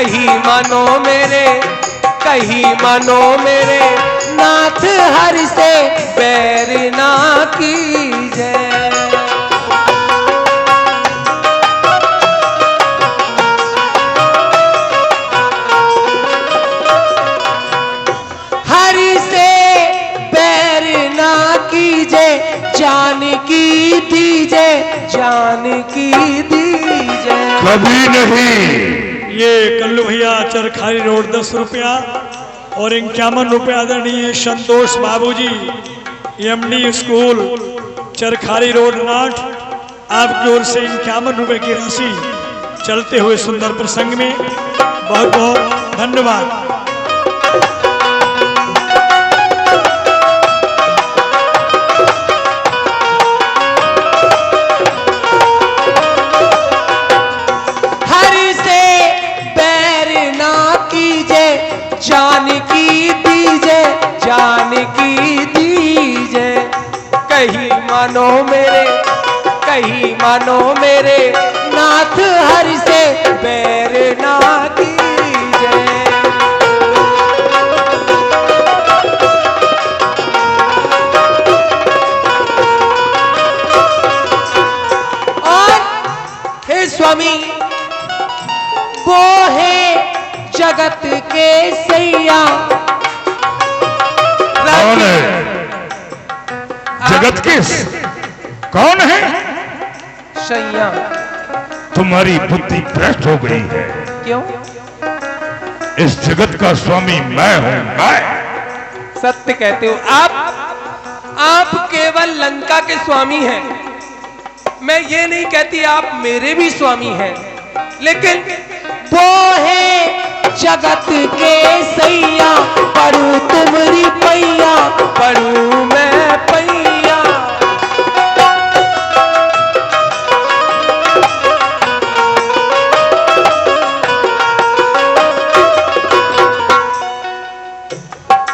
कहीं मानो मेरे, कहीं मानो मेरे नाथ हरि से बैर ना कीजे। हरि से बैर ना कीजे, जानकी दीजे, जानकी दीजे। कभी नहीं। ये कल्लू भैया चरखारी रोड 10 रुपया और 51 रुपया आदरणीय संतोष बाबूजी एमडी स्कूल चरखारी रोड नाट, आपकी ओर से 51 रुपए की राशि चलते हुए सुंदर प्रसंग में बहुत बहुत धन्यवाद। जानकी दीजे, जानकी दीजे। कहीं मानो मेरे, कहीं मानो मेरे नाथ हरि से बैर ना कीजे। और हे स्वामी, वो है जगत के सैया। कौन है? जगत के कौन है? सैया। तुम्हारी बुद्धि भ्रष्ट हो गई है। क्यों? इस जगत का स्वामी मैं हूं, मैं। सत्य कहते हो आप केवल लंका के स्वामी हैं। मैं ये नहीं कहती आप मेरे भी स्वामी हैं, लेकिन वो है जगत के सैया। पढ़ू तुमरी पैया, पढ़ू मैं पैया।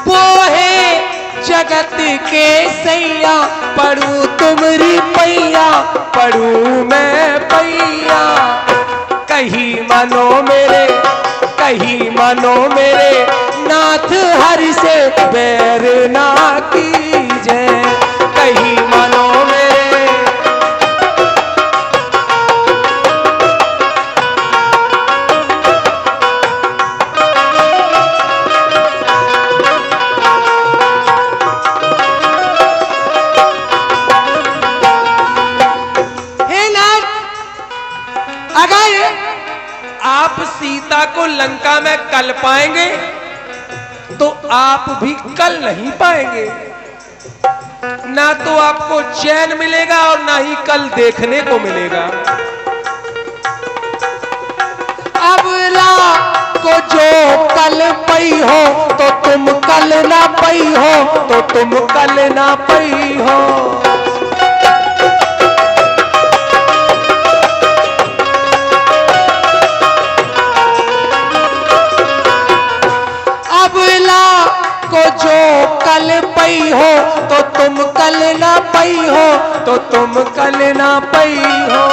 वो है जगत के सैया, पढ़ू तुमरी पैया, पढ़ू मैं पैया। कहीं मानो मेरे, कहीं मानो मेरे नाथ हरि से बैर ना कीजे। कहीं मानो मेरे, हे नाथ, अगर आप सीता को लंका में कल पाएंगे तो आप भी कल नहीं पाएंगे। ना तो आपको चैन मिलेगा और ना ही कल देखने को मिलेगा। अबला को जो कल पई हो तो तुम कल ना पई हो, तो तुम कल ना पई हो। जो कल पई हो तो तुम कल ना पई हो, तो तुम कल ना पई हो।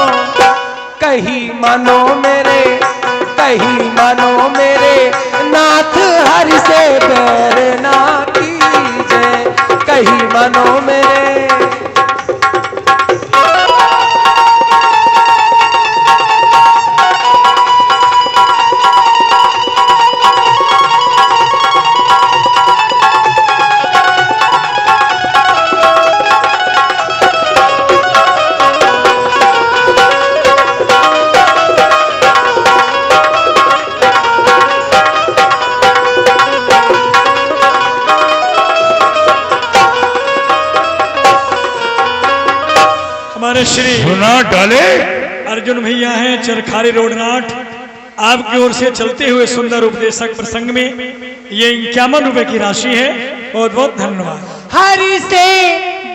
कहीं मानो मेरे, कहीं मानो मेरे नाथ हरि से बैर ना कीजे। कहीं मानो मेरे, श्री सुना डाले अर्जुन भैया हैं चरखारी रोड नाट, आपकी ओर से चलते हुए सुंदर उपदेशक प्रसंग में ये 51 रुपए की राशि है। बहुत बहुत धन्यवाद। हरि से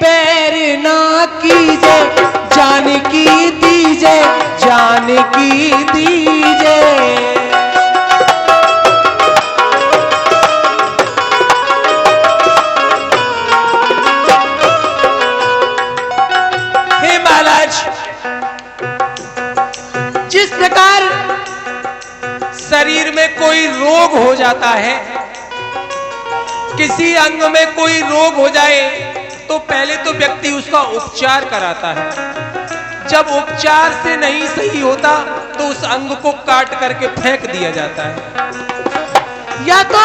बैर ना कीजे, जानकी दीजे, जानकी दीजे। शरीर में कोई रोग हो जाता है, किसी अंग में कोई रोग हो जाए तो पहले तो व्यक्ति उसका उपचार कराता है। जब उपचार से नहीं सही होता तो उस अंग को काट करके फेंक दिया जाता है। या तो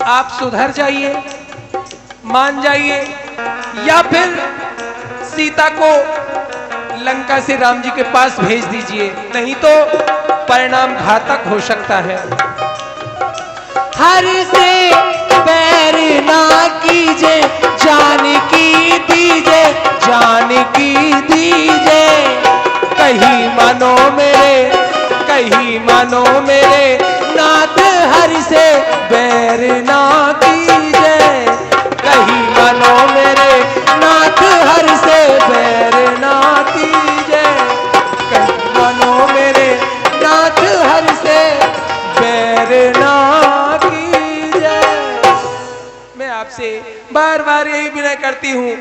आप सुधर जाइए, मान जाइए, या फिर सीता को लंका से राम जी के पास भेज दीजिए, नहीं तो परिणाम घातक हो सकता है। हर से बैर ना कीजे, जानकी दीजे, जानकी दीजे, कहीं मानो मेरे, कहीं मानो मेरे नाथ, हरि से बैर ना कीजे, कहीं मानो मेरे नाथ, हरि से बैर ना कीजे, कहीं मानो मेरे नाथ, हरि से बैर ना कीजे। मैं आपसे बार बार यही विनय करती हूँ,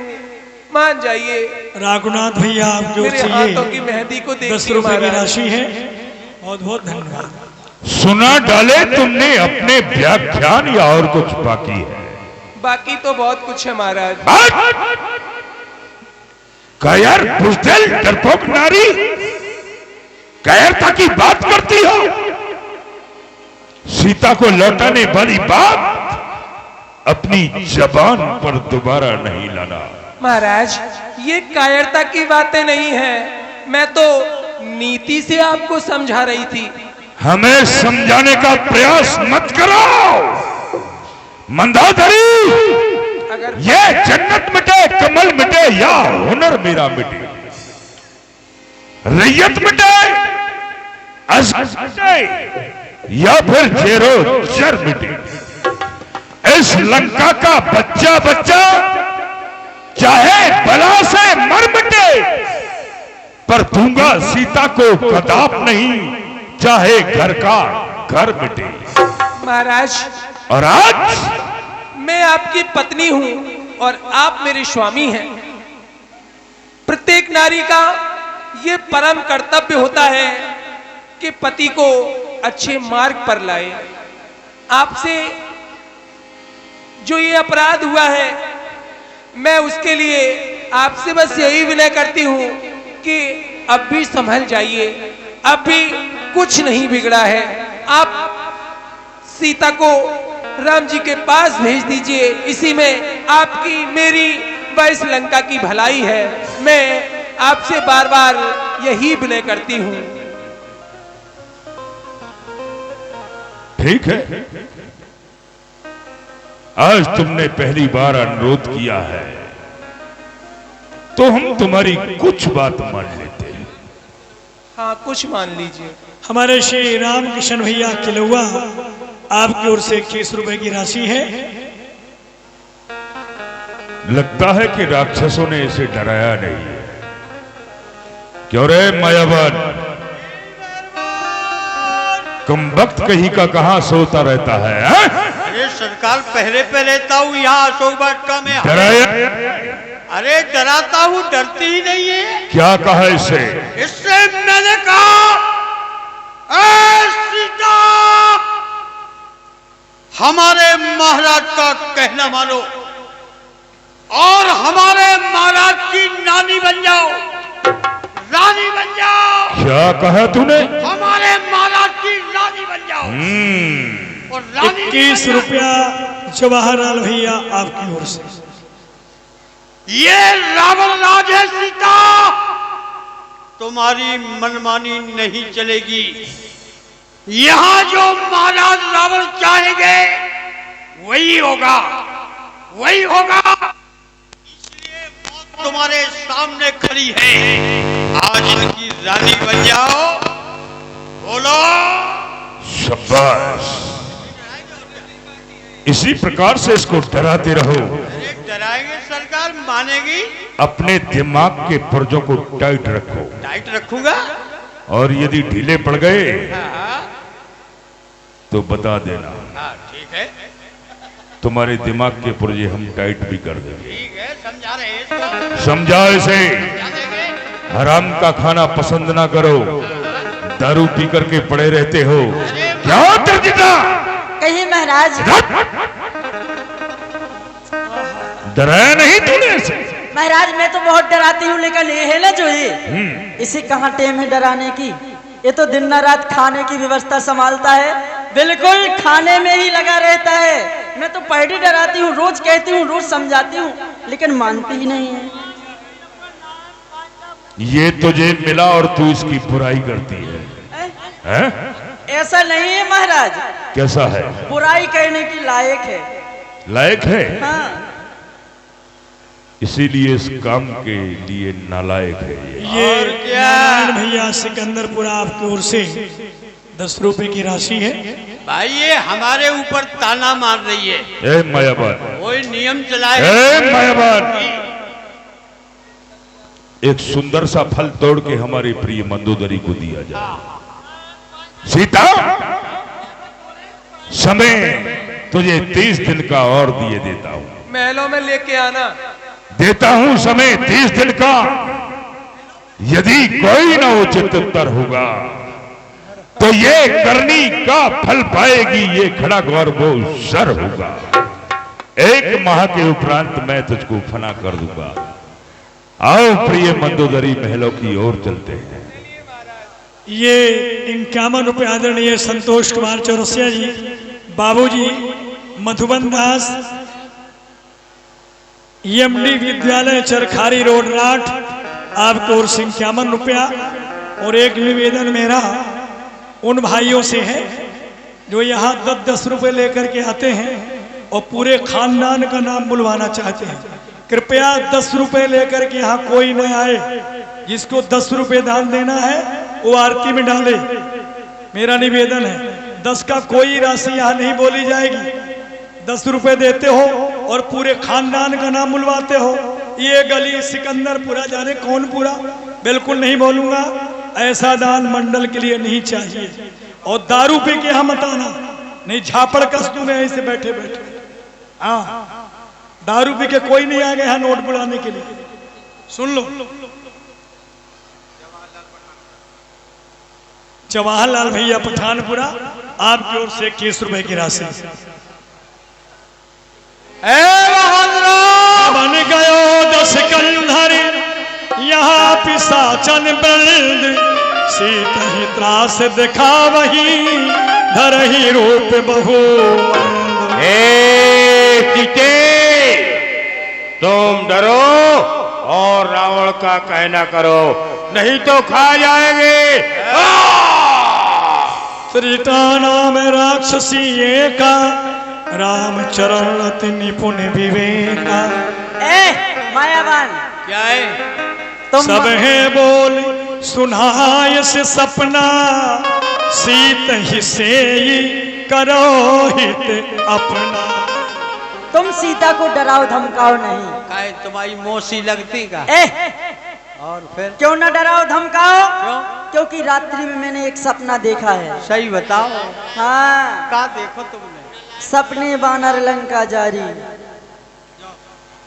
मान जाइए। राघुनाथ भैया आपकी ओर मेरे से हाथों की मेहंदी को 10 रुपए की राशि है। बहुत बहुत धन्यवाद। सुना डाले तुमने अपने व्याख्यान या और कुछ बाकी है? बाकी तो बहुत कुछ है महाराज। कायर, बुज़दिल, डरपोक नारी, कायरता की बात करती हो? सीता को लौटाने वाली बात अपनी जबान पर दोबारा नहीं लाना। महाराज, ये कायरता की बातें नहीं है, मैं तो नीति से आपको समझा रही थी। हमें समझाने का प्रयास मत करो मंदाधरी। अगर ये जन्नत मिटे, कमल मिटे, या हुनर मेरा मिटे, रैयत मिटे, अज़ मिटे, या फिर जेरो जर मिटे, इस लंका का बच्चा बच्चा चाहे बला से मर मिटे, पर दूंगा सीता को कदाप नहीं, चाहे घर का घर मिटे। महाराज, और आज मैं आपकी पत्नी हूं और आप मेरे स्वामी हैं। प्रत्येक नारी का ये परम कर्तव्य होता है कि पति को अच्छे मार्ग पर लाए। आपसे जो ये अपराध हुआ है, मैं उसके लिए आपसे बस यही विनय करती हूं कि अब भी संभल जाइए, अब भी कुछ नहीं बिगड़ा है। आप सीता को राम जी के पास भेज दीजिए, इसी में आपकी, मेरी व इस लंका की भलाई है। मैं आपसे बार बार यही विनय करती हूं। ठीक है, आज तुमने पहली बार अनुरोध किया है तो हम तुम्हारी कुछ बात मान लेते हैं। हाँ, कुछ मान लीजिए। हमारे श्री रामकिशन भैया किलौआ आपकी ओर से 21 रुपए की राशि है। लगता है कि राक्षसों ने इसे डराया नहीं। क्यों रे मायावन, कम वक्त कहीं का कहां सोता रहता है? अरे सरकार, पहले पे रहता हूँ यहाँ अशोक वाटिका में। डराया? अरे डराता हूँ, डरती ही नहीं है। क्या कहा इसे? इससे मैंने कहा, ऐ सीता, हमारे महाराज का कहना मानो और हमारे महाराज की नानी बन जाओ, रानी बन जाओ। क्या कहा तूने? हमारे महाराज की रानी बन जाओ। और रानी 21 रुपया जवाहरलाल भैया आपकी ओर से। ये रावण राज है सीता, तुम्हारी मनमानी नहीं चलेगी। यहां जो महाराज रावण चाहेंगे वही होगा, वही होगा। इसलिए मौत तुम्हारे सामने खड़ी है। आज इनकी रानी बन जाओ। बोलो। शाबाश, इसी प्रकार से इसको डराते रहो। डराएंगे सरकार, मानेगी। अपने दिमाग के पुर्जों को टाइट रखो। टाइट रखूंगा। और यदि ढीले पड़ गए तो बता देना। हाँ, ठीक है। तुम्हारे दिमाग के पुर्जे हम टाइट भी कर देंगे। ठीक है, समझा रहे हैं इसको। समझा इसे। समझा देंगे। हराम का खाना पसंद ना करो, दारू पी करके पड़े रहते हो? क्या तर्जिता? कहीं महाराज, डराया नहीं तूने इसे? महाराज मैं तो बहुत डराती हूँ, लेकिन ये है ना जो ये इसे कहाँ टेम है डराने की। ये तो दिन न रात खाने की व्यवस्था संभालता है, बिल्कुल खाने में ही लगा रहता है। मैं तो पहले डराती हूँ, रोज कहती हूँ, रोज समझाती हूँ, लेकिन मानती ही नहीं है। ये तुझे मिला और तू इसकी बुराई करती है, हैं? ऐसा नहीं है महाराज। कैसा है? बुराई करने की लायक है। लायक है? हाँ। इसीलिए इस काम के लिए नालायक है ये। और क्या नारायण भैया सिकंदरपुरा आपकी ओर से 10 रुपए की राशि है। भाई ये हमारे ऊपर ताना मार रही है। ए मायावान, कोई नियम चलाए। ए मायावान, एक सुंदर सा फल तोड़ के हमारी प्रिय मंदोदरी को दिया जाए। सीता, समय तुझे 30 दिन का और दिए देता हूं। महलों में लेके आना। देता हूं समय 30 दिन का। यदि कोई ना उचित उत्तर होगा तो ये करनी का फल पाएगी, ये खड़ा गौर वो सर होगा। 1 माह के उपरांत मैं तुझको फना कर दूंगा। आओ प्रिय मंदोदरी, महलों की ओर चलते हैं। ये 51 रुपए आदरणीय संतोष कुमार चौरसिया जी, बाबूजी मधुबन दास, EMD विद्यालय चरखारी रोड राठ, आपको और 51 रुपया। और एक निवेदन मेरा उन भाइयों से है जो यहाँ 10-10 रुपए लेकर के आते हैं और पूरे खानदान का नाम बुलवाना चाहते हैं। कृपया 10 रुपए लेकर के यहाँ कोई न आए। जिसको 10 रुपए दान देना है वो आरती में डाले, मेरा निवेदन है। 10 का कोई राशि यहाँ नहीं बोली जाएगी। 10 रुपए देते हो और पूरे खानदान का नाम बुलवाते हो। ये गली सिकंदरपुरा जाने कौन पूरा, बिल्कुल नहीं बोलूंगा। ऐसा दान मंडल के लिए नहीं चाहिए। और दारू पी के यहाँ मत आना, नहीं झापड़ कस दूंगा ऐसे बैठे बैठे। हाँ, दारू पी के कोई नहीं आ गया यहाँ नोट बुलाने के लिए। सुन लो, जवाहरलाल भैया पठानपुरा, आपकी ओर से 21 रुपए की राशि। बन गयो 10 कंधर यहाँ पिशाचन बल्द, सीत ही त्रास दिखा वही धरही रूप बहु। सीते, तुम डरो और रावण का कहना करो, नहीं तो खा जाएंगे। त्रिता नाम राक्षसी का, रामचरण अति निपुण विवेका। मायावान क्या है? तुम सब है बोल सुनाय से सपना, सीत ही से करो हित अपना। तुम सीता को डराओ धमकाओ नहीं। काहे तुम्हारी मौसी लगती का? और फिर क्यों ना डराओ धमकाओ? क्यों? क्योंकि रात्रि में मैंने एक सपना देखा है। सही बताओ। हाँ, क्या देखो तुमने? सपने बानर लंका जारी।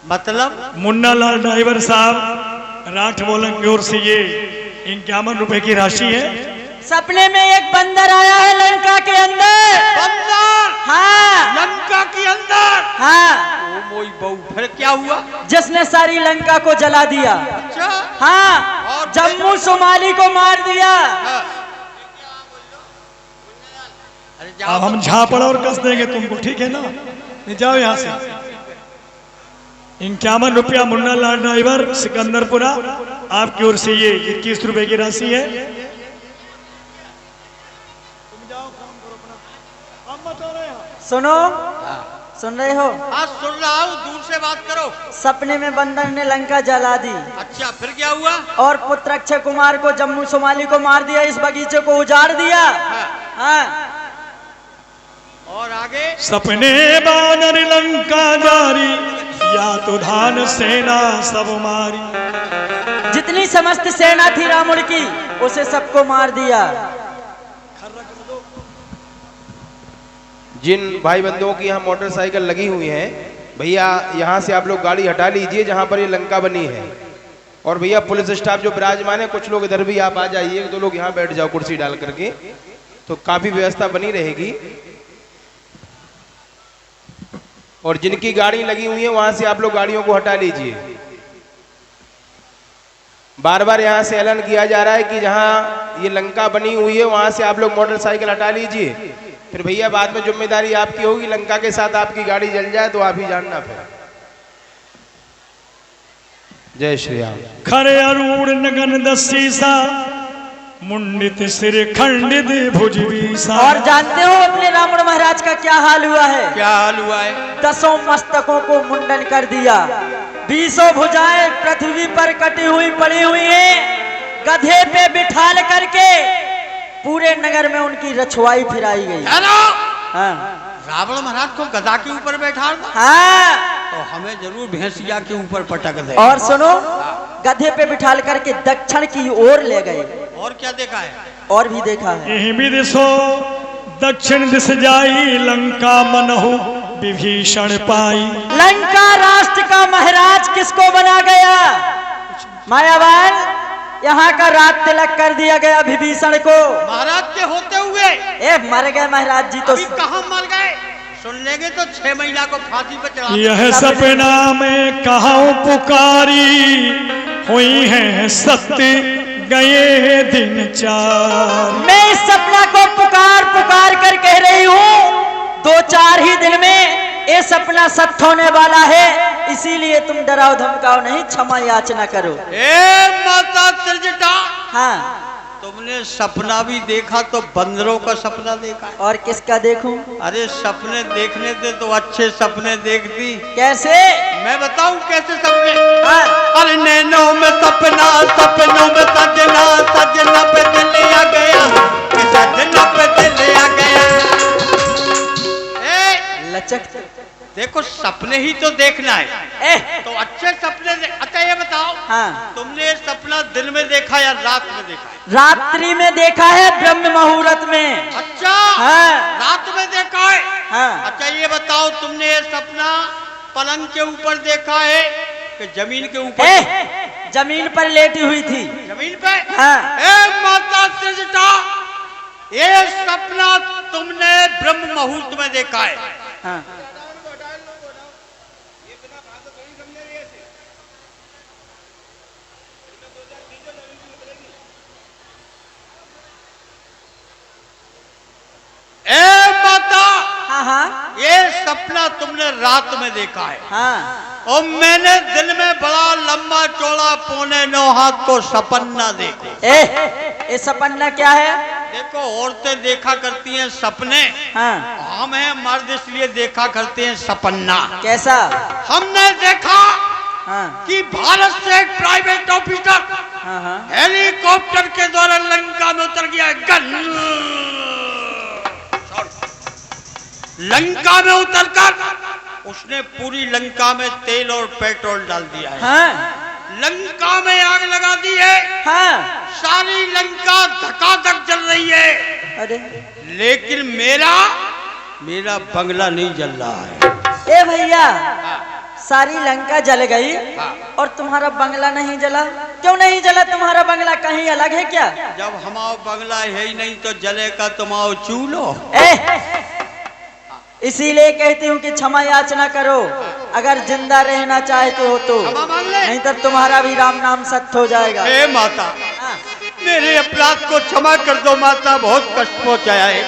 मतलब? मुन्ना लाल ड्राइवर साहब राठ बोलन की ओर से ये 51 रुपए की राशि है। सपने में एक बंदर आया है लंका के अंदर। बंदर? हाँ, लंका के अंदर? हाँ, ओ मोई बहू, फिर क्या हुआ? जिसने सारी लंका को जला दिया। अच्छा। हाँ, और जम्मू सोमाली को मार दिया। हाँ। अरे जाओ। अब हम झापड़ और कस देंगे तुमको, ठीक है ना? नहीं, जाओ यहाँ से। 51 रुपया मुन्ना लाल ड्राइवर सिकंदरपुरा, आपकी ओर से ये 21 रुपए की राशि है। सुनो, सुन रहे हो? हाँ सुन रहा हूँ, दूर से बात करो। सपने में बंदर ने लंका जला दी अच्छा, फिर क्या हुआ? और पुत्र अक्षय कुमार को जम्मू सोमाली को मार दिया, इस बगीचे को उजाड़ दिया। हाँ, और आगे? सपने बानर लंका जारी, या तो धान सेना सब मारी। जितनी समस्त सेना थी रावण की, उसे सबको मार दिया। जिन भाई बंधुओं की यहाँ मोटरसाइकिल लगी हुई है, भैया यहाँ से आप लोग गाड़ी हटा लीजिए जहाँ पर ये लंका बनी है। और भैया पुलिस स्टाफ जो विराजमान है, कुछ लोग इधर भी आप आ जाइए, 2 लोग यहाँ बैठ जाओ कुर्सी डाल करके, तो काफी व्यवस्था बनी रहेगी। और जिनकी गाड़ी लगी हुई है वहां से आप लोग गाड़ियों को हटा लीजिए। बार बार यहाँ से ऐलान किया जा रहा है कि जहाँ ये लंका बनी हुई है वहां से आप लोग मोटरसाइकिल हटा लीजिए। फिर भैया बाद में जिम्मेदारी आपकी होगी, लंका के साथ आपकी गाड़ी जल जाए तो आप ही जानना। फिर जय श्री राम। खरे अरूण नगन दसीसा, मुंडित सिर खंडित भुजबीसा। और जानते हो अपने रावण महाराज का क्या हाल हुआ है? क्या हाल हुआ है? 10 मस्तकों को मुंडन कर दिया, 20 भुजाएं पृथ्वी पर कटी हुई पड़ी हुई हैं। गधे पे बिठाल करके पूरे नगर में उनकी रछुआई फिराई गई। हाँ। रावण महाराज को गधा के ऊपर बैठा, हाँ, तो हमें जरूर भैंसिया के ऊपर पटक दे। और सुनो, गधे पे बिठाल करके दक्षिण की ओर ले गए। और क्या देखा है? और भी देखा है। यही भी दिसो दक्षिण दिस जाई, लंका मनहु विभीषण पाई। लंका राष्ट्र का महाराज किसको बना गया? मायावान, यहाँ का राज तिलक कर दिया गया विभीषण को। महाराज के होते हुए मर गए महाराज जी तो। कहाँ मर गए? सुन लेंगे तो 6 महीना को फांसी पर चढ़ा। यह सपना में कहाँ पुकारी, हुई है सत्य गए दिन 4। मैं इस सपना को पुकार पुकार कर कह रही हूँ, 2-4 ही दिन में ये सपना सत्य होने वाला है। इसीलिए तुम डराओ धमकाओ नहीं, क्षमा याचना करो। माता त्रिजटा, हाँ, तुमने सपना भी देखा तो बंदरों का सपना देखा। और किसका देखूं? अरे सपने देखने थे तो अच्छे सपने देखती। कैसे? मैं बताऊं कैसे सपने? हाँ। अरे नैनों में सपना, सपनों में सजना, सजना पे दिल आ गया, सजना पे दिल आ गया। लचक देखो सपने ही तो देखना है। तो अच्छे सपने अच्छा ये बताओ, हाँ, तुमने ये सपना दिन में देखा या रात में देखा? रात्रि में देखा है, ब्रह्म मुहूर्त में। अच्छा, हाँ, रात में देखा है। हाँ। अच्छा ये बताओ, तुमने ये सपना पलंग के ऊपर देखा है कि जमीन के ऊपर? जमीन पर लेटी हुई थी। जमीन पे? हाँ। माता त्रिजटा, ये सपना तुमने ब्रह्म मुहूर्त में देखा है। हाँ। हाँ, ये सपना तुमने रात में देखा है। हाँ। और मैंने दिन में बड़ा लंबा चौड़ा 9.25 हाथ को सपना देखो। ये सपना क्या है? देखो औरतें देखा करती हैं सपने, हाँ। हम हैं मर्द इसलिए देखा करते हैं सपना। कैसा? हमने देखा हाँ। कि भारत से एक प्राइवेट ऑफिसर हाँ। हेलीकॉप्टर के द्वारा लंका में उतर गया। लंका में उतरकर उसने पूरी लंका में तेल और पेट्रोल डाल दिया है। हाँ। लंका में आग लगा दी है। हाँ। सारी लंका धकाधक जल रही है। अरे लेकिन मेरा बंगला नहीं जल रहा है। ए भैया, सारी लंका जल गई और तुम्हारा बंगला नहीं जला? क्यों नहीं जला? तुम्हारा बंगला कहीं अलग है क्या? जब हमारा बंगला है ही नहीं तो जलेगा तुम्हारा चूल्हो। इसीलिए कहती हूँ कि क्षमा याचना करो, अगर जिंदा रहना चाहते हो तो, नहीं तो तुम्हारा भी राम नाम सत्य हो जाएगा। हे माता, मेरे अपराध को क्षमा कर दो माता, बहुत कष्ट पहुंचाया है।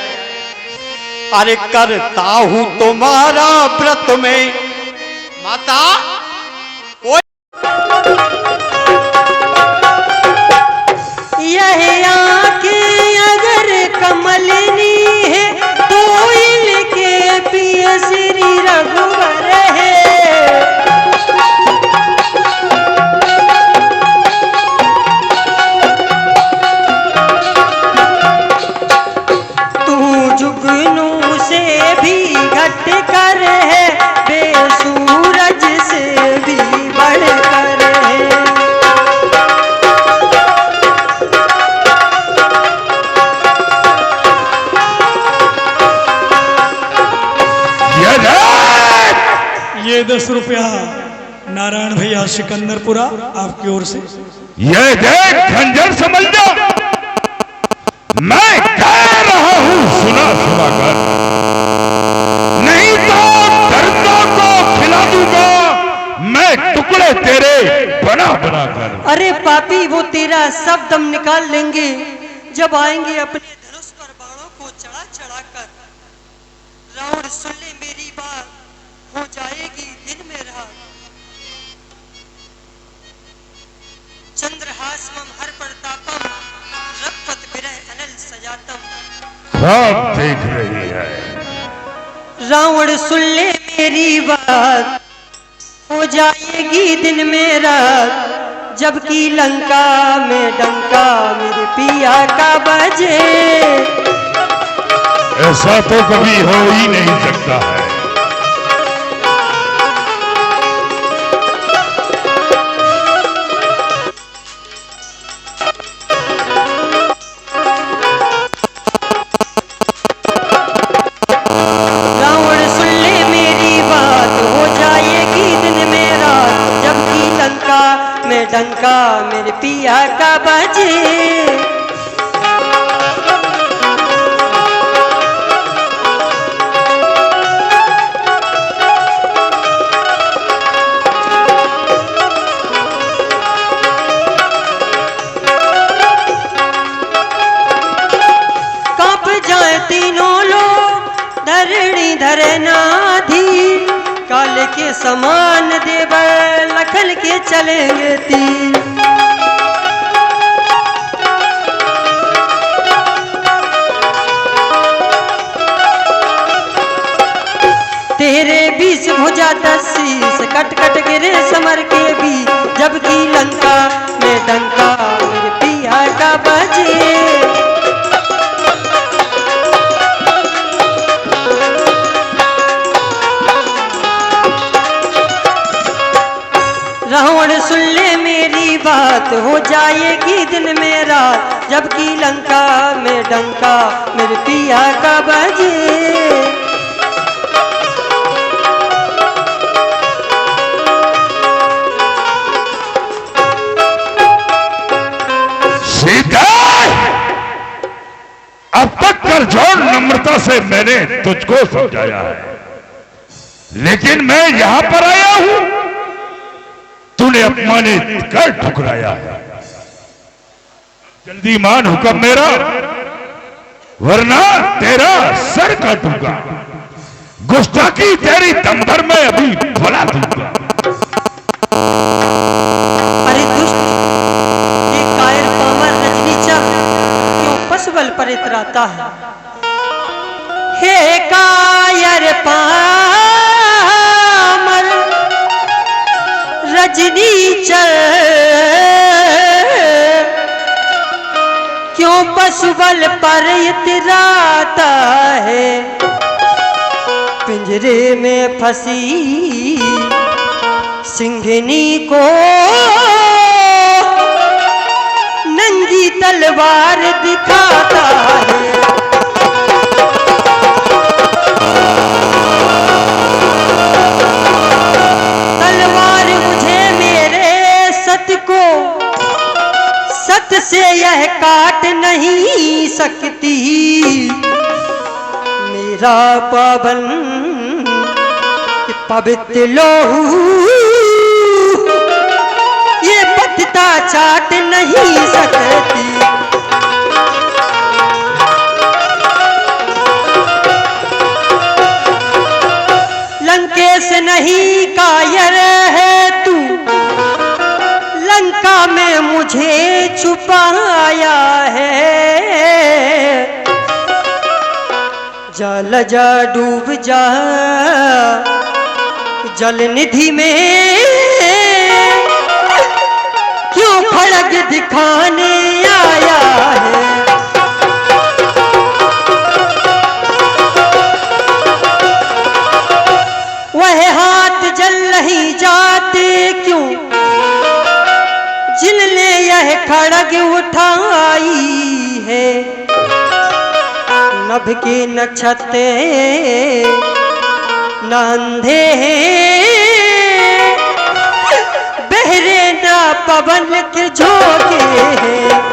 अरे करता हूँ तुम्हारा व्रत में माता। यह आँखें अगर कमलनी है तो इनके पिय श्री रघुवर है। तू जुगनू से भी घट कर है, बेसूरज से भी बढ़ कर है। ये 10 रुपया नारायण भैया सिकंदरपुरा आपकी ओर से। ये देख खंजर समझ जा, मैं कह रहा हूं सुना सुना कर, नहीं तो दर्दों को खिला दूंगा मैं टुकड़े तेरे बना बना कर। अरे पापी, वो तेरा सब दम निकाल लेंगे जब आएंगे अपने धनुष पर बाणों को चढ़ा चढ़ा कर। रावण सुन ले मेरी बात, हो जाएगी दिन में रात। चंद्रहासमम हर प्रतापम, रघुपत विरह अनल सजातम। सब देख रही है। रावण सुन ले मेरी बात, हो जाएगी दिन में रात। जबकि लंका में डंका मेरे पिया का बजे। ऐसा तो कभी हो ही नहीं सकता है। रावण सुन ले मेरी बात, हो जाएगी दिन में रात। जबकि लंका में डंका मेरे पिया का बजे। कांप जाए तीनों लोग, धरणी धरे नाधी। काल के समान देवर लखन के चलेंगे तीर। तेरे बीच भुजा दसीस, कट कट गिरे समर के बीच। जबकि लंका में डंका मेरे पिया का बजे। रावण सुन ले मेरी बात, हो जाएगी दिन में रात। जबकि लंका में डंका मेरे पिया का बजे। सीता, अब तक कर जोड़ नम्रता से मैंने तुझको समझाया है, लेकिन मैं यहां पर आया हूं, तूने अपमानित कर ठुकराया है। जल्दी मान हुक्म मेरा, वरना तेरा सर काटूंगा। गुस्ताखी तेरी दम भर में अभी भुला दूंगा। अरे दुष्ट, ये कायर पामर रजनीचर क्यों पशुबल पर इतराता है? हे कायर पामर रजनीचर, क्यों पशुबल पर इतराता है? पिंजरे में फंसी सिंघनी को नंगी तलवार दिखाता है। तलवार मुझे मेरे सत को, सत से यह काट नहीं सकती। मेरा पावन पवित्र लोहू ये पतिता चाट नहीं सकती। लंकेश नहीं कायर है तू, लंका में मुझे छुपाया है। जल जा डूब जा जल निधि में, क्यों खड़ग दिखाने आया है? वह हाथ जल नहीं जाते क्यों, जिनने यह खड़ग उठाई है? नभ के नक्षत्रे न अंधे हैं, इंद्र पवन के झोंके हैं।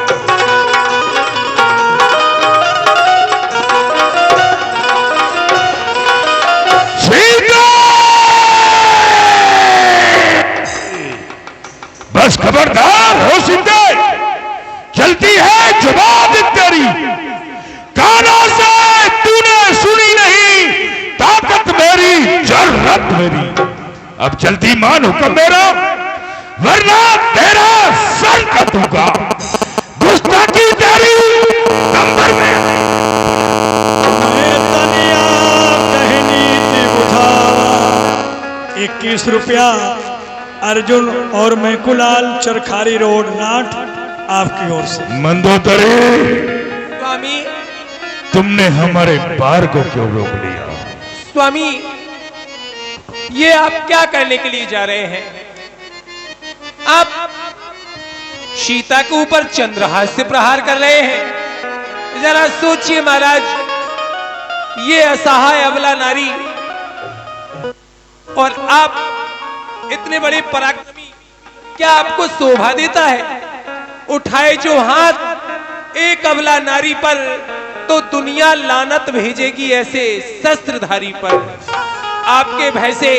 बस खबरदार हो सीते, चलती है जुबान तेरी, कानों से तूने सुनी नहीं ताकत मेरी, जरूरत मेरी। अब जल्दी मान हुक्म मेरा, वरना तेरा सर कटूंगा। गुस्ताखी तेरी नंबर में 21 रुपया अर्जुन और मैकुलाल, चरखारी रोड, नाट, आपकी ओर से। मंदोदरी, स्वामी तुमने हमारे पार को क्यों रोक लिया? स्वामी, ये आप क्या करने के लिए जा रहे हैं? आप सीता के ऊपर चंद्रहास से प्रहार कर रहे हैं। जरा सोचिए महाराज, ये असहाय अबला नारी और आप इतने बड़े पराक्रमी, क्या आपको शोभा देता है? उठाए जो हाथ एक अबला नारी पर तो दुनिया लानत भेजेगी ऐसे शस्त्रधारी पर। आपके भय से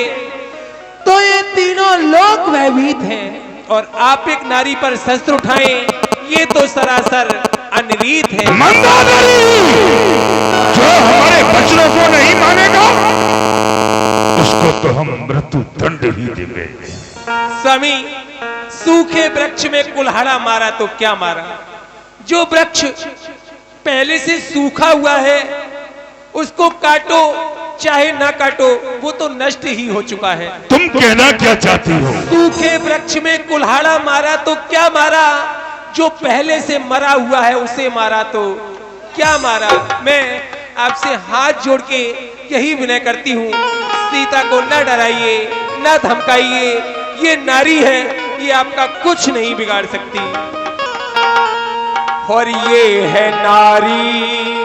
तो ये तीनों लोग भयभीत हैं और आप एक नारी पर शस्त्र उठाएं, ये तो सरासर अनरीत है। मंदोदरी, जो हमारे वचनों को नहीं मानेगा उसको तो हम मृत्यु दंड ही देंगे। स्वामी, सूखे वृक्ष में कुल्हाड़ा मारा तो क्या मारा? जो वृक्ष पहले से सूखा हुआ है उसको काटो चाहे ना काटो, वो तो नष्ट ही हो चुका है। तुम कहना क्या चाहती हो? सूखे वृक्ष में कुल्हाड़ा मारा तो क्या मारा? जो पहले से मरा हुआ है उसे मारा तो क्या मारा? मैं आपसे हाथ जोड़ के यही विनय करती हूँ, सीता को न डराइए, न धमकाइए। ये नारी है, ये आपका कुछ नहीं बिगाड़ सकती। और ये है नारी,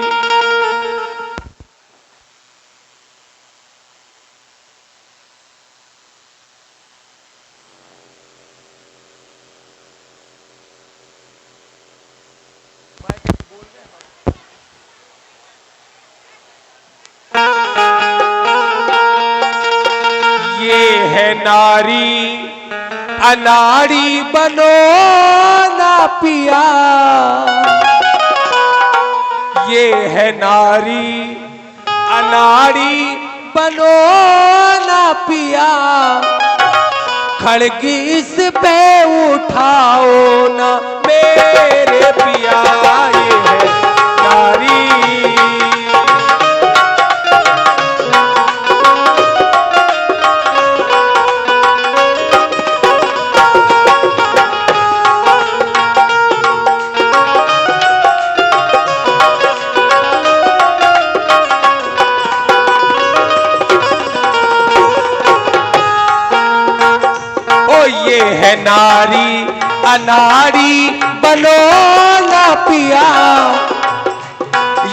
नारी अनाड़ी बनो ना पिया। ये है नारी अनाड़ी बनो ना पिया। खड़गी इस पे उठाओ ना मेरे पिया। ये है नारी है नारी अनाड़ी बनो ना पिया।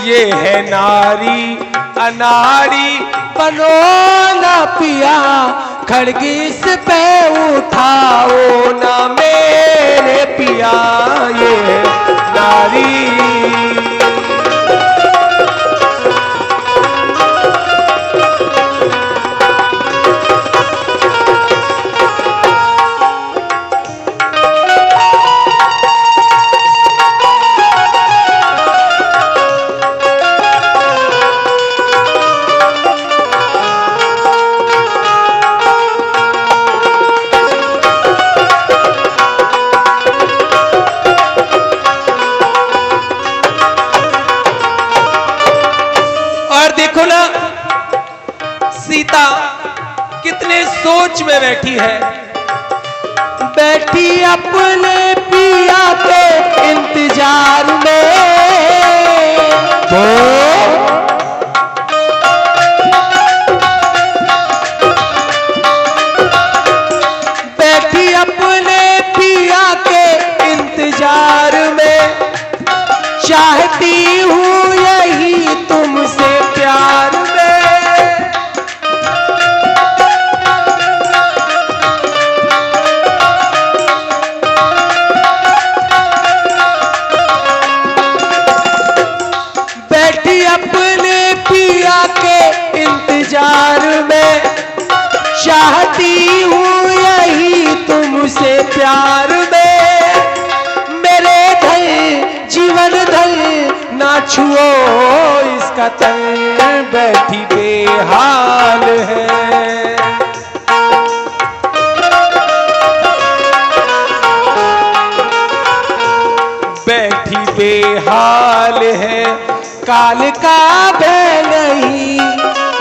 ये है नारी अनाड़ी बनो ना पिया। खड़गी इस पे उठाओ ना मेरे पिया। ये है नारी सोच में बैठी है। बैठी अपने पिया के इंतजार में। बैठी अपने पिया के इंतजार में। चाहती हूँ यही तुमसे प्यार में। के इंतजार में, चाहती हूँ यही तुमसे प्यार में। मेरे धन जीवन धन ना छुओ इसका तन, बैठी बेहाल है। बैठी बेहाल है, काल का भय नहीं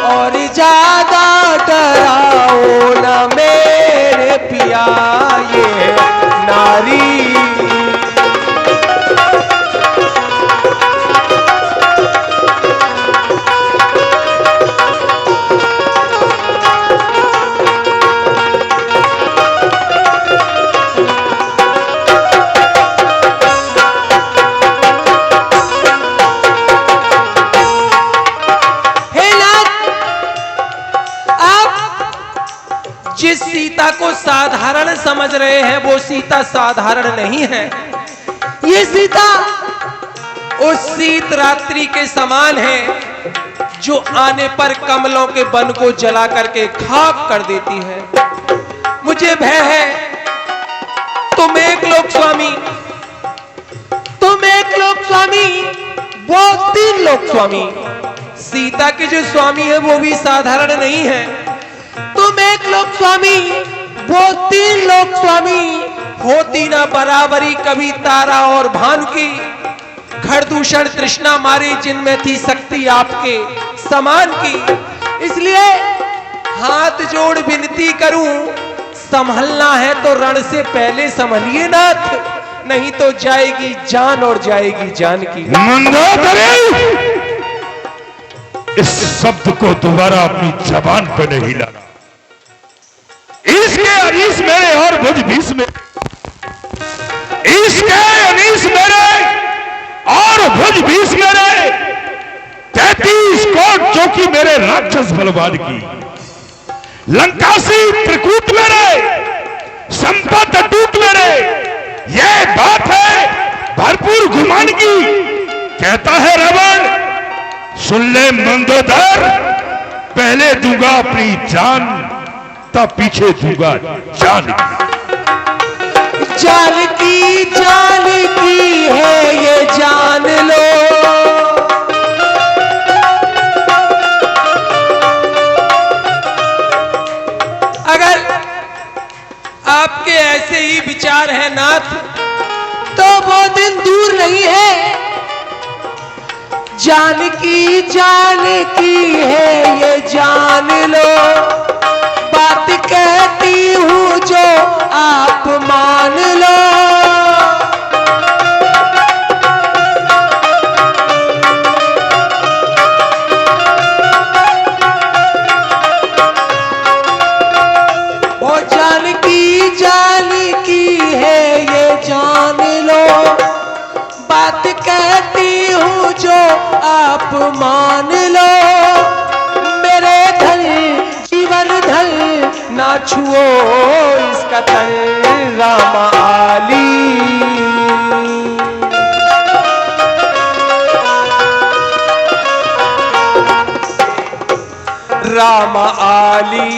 और ज्यादा डराओ ना मेरे पिया ये नारी। जिस सीता को साधारण समझ रहे हैं वो सीता साधारण नहीं है। ये सीता उस शीत रात्रि के समान है जो आने पर कमलों के वन को जला करके खाक कर देती है। मुझे भय है तुम एक लोक स्वामी, तुम एक लोक स्वामी, वो 3 लोक स्वामी। सीता के जो स्वामी है वो भी साधारण नहीं है। तुम एक लोक स्वामी, वो 3 लोक स्वामी। होती ना बराबरी कभी तारा और भानु की, खरदूषण तृष्णा मारी जिनमें थी शक्ति आपके समान की। इसलिए हाथ जोड़ विनती करूं, संभलना है तो रण से पहले संभलिए नाथ, नहीं तो जाएगी जान और जाएगी जान की। मंदोदरी, इस शब्द को दोबारा अपनी जबान पे नहीं लाना। इसके अनीस मेरे और भुज भीष में, इसके अनीस मेरे और भुज भीष मेरे, 33 कोट जो कि मेरे राक्षस बलवान की, लंकासी त्रिकूट मेरे, संपत टूट मेरे, ये बात है भरपूर गुमान की। कहता है रावण, सुन ले मंदोदर, पहले दूंगा अपनी जान, तब पीछे दूंगा जान की। जान की है ये जान लो, अगर आपके ऐसे ही विचार हैं नाथ तो वो दिन दूर नहीं है। जान की है ये जान लो, बात कहती हूँ जो आप मान लो। वो जान की है ये जान लो, बात कहती हूँ जो आप मान लो। मेरे धन जीवन धन ना छुओ इसका तन, राम आली। राम आली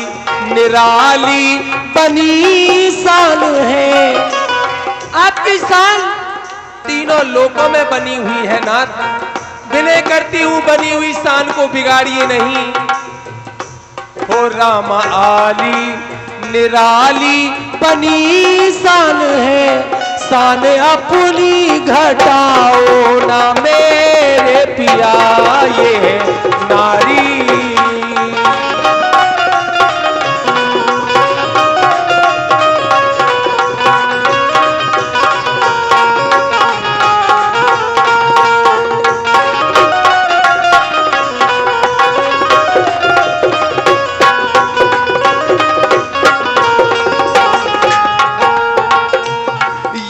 निराली बनी शान है, आपकी शान तीनों लोकों में बनी हुई है नाथ। विनय करती हूँ बनी हुई शान को बिगाड़िए नहीं। हो राम आली निराली बनी शान है, शान अपनी घटाओ ना मेरे पिया ये नारी।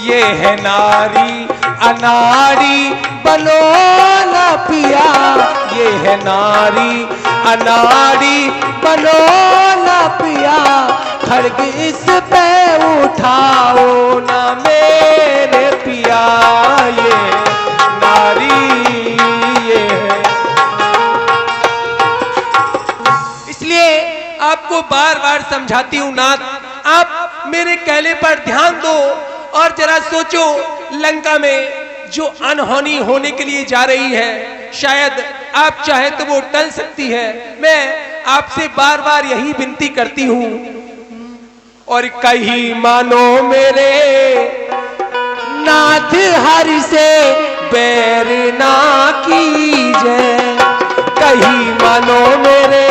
ये है नारी अनाड़ी बनो ना पिया, ये है नारी अनाड़ी बनो ना पिया, खड़ग इस पे उठाओ ना मेरे पिया ये नारी। ये है आपको बार बार समझाती हूँ नाथ, आप मेरे कहने पर ध्यान दो और जरा सोचो, लंका में जो अनहोनी होने के लिए जा रही है, शायद आप चाहे तो वो टल सकती है। मैं आपसे बार बार यही विनती करती हूँ, और कहीं मानो मेरे नाथ हरि से बैर ना कीजे, कहीं मानो मेरे